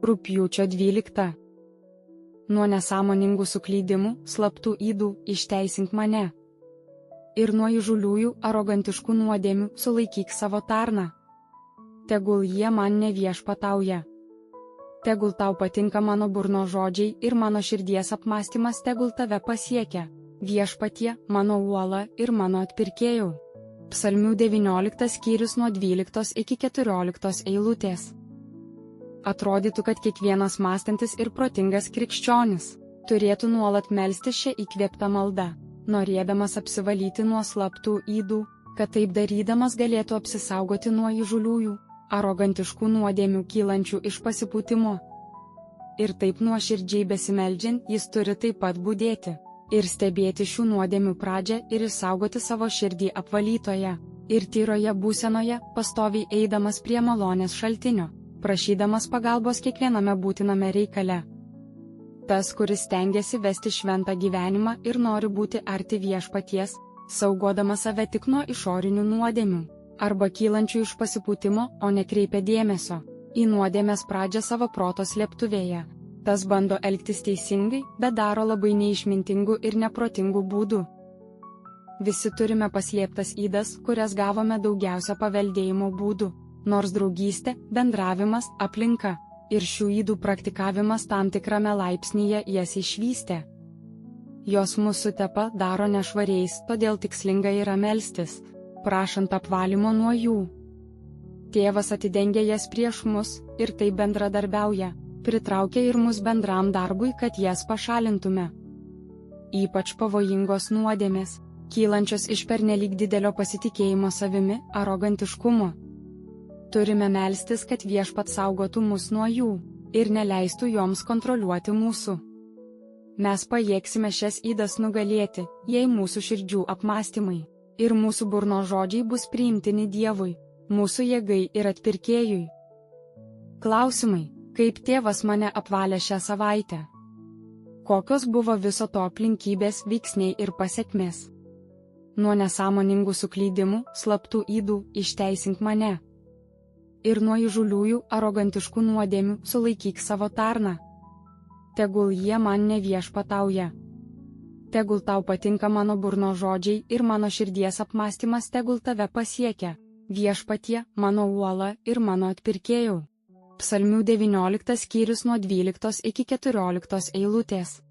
Rugpjūčio 12. Nuo nesąmoningų suklydimų, slaptų ydų, išteisink mane. Ir nuo įžūliųjų, arogantiškų nuodėmių sulaikyk savo tarną. Tegul jie man neviešpatauja. Tegul tau patinka mano burno žodžiai ir mano širdies apmąstymas tegul tave pasiekia. Viešpatie, mano uola ir mano atpirkėjau. Psalmių 19 skyrius nuo 12 iki 14 eilutės. Atrodytų, kad kiekvienas mąstantis ir protingas krikščionis turėtų nuolat melstis šią įkvėptą maldą, norėdamas apsivalyti nuo slaptų ydų, kad taip darydamas galėtų apsisaugoti nuo įžūliųjų, arogantiškų nuodėmių kylančių iš pasipūtimo. Ir taip nuoširdžiai besimeldžiant jis turi taip pat budėti ir stebėti šių nuodėmių pradžią ir išsaugoti savo širdį apvalytoje ir tyroje būsenoje, pastoviai eidamas prie malonės šaltinio, prašydamas pagalbos kiekviename būtiname reikale. Tas, kuris stengiasi vesti šventą gyvenimą ir nori būti arti viešpaties, saugodamas save tik nuo išorinių nuodėmių, arba kylančių iš pasipūtimo, o nekreipia dėmesio į nuodėmės pradžią savo proto slėptuvėje. Tas bando elgtis teisingai, bet daro labai neišmintingų ir neprotingų būdų. Visi turime paslėptas ydas, kurias gavome daugiausia paveldėjimo būdų, nors draugystė, bendravimas, aplinka ir šių ydų praktikavimas tam tikrame laipsnyje jas išvystė. Jos mūsų tepa daro nešvariais, todėl tikslinga yra melstis, prašant apvalymo nuo jų. Tėvas atidengia jas prieš mus ir taip bendradarbiauja, pritraukia ir mus bendram darbui, kad jas pašalintume. Ypač pavojingos nuodėmės, kylančios iš pernelyg didelio pasitikėjimo savimi, arogantiškumo. Turime melstis, kad viešpats saugotų mus nuo jų ir neleistų joms kontroliuoti mūsų. Mes pajėgsime šias ydas nugalėti, jei mūsų širdžių apmąstymai ir mūsų burno žodžiai bus priimtini Dievui, mūsų jėgai ir atpirkėjui. Klausimai: kaip tėvas mane apvalė šią savaitę? Kokios buvo viso to aplinkybės, veiksniai ir pasekmės? Nuo nesąmoningų suklydimų, slaptų ydų, išteisink mane. Ir nuo įžūliųjų, arogantiškų nuodėmių sulaikyk savo tarną. Tegul jie man neviešpatauja. Tegul tau patinka mano burno žodžiai ir mano širdies apmąstymas tegul tave pasiekia. Viešpatie, mano uola ir mano atpirkėjau. Psalmių 19 skyrius nuo 12 iki 14 eilutės.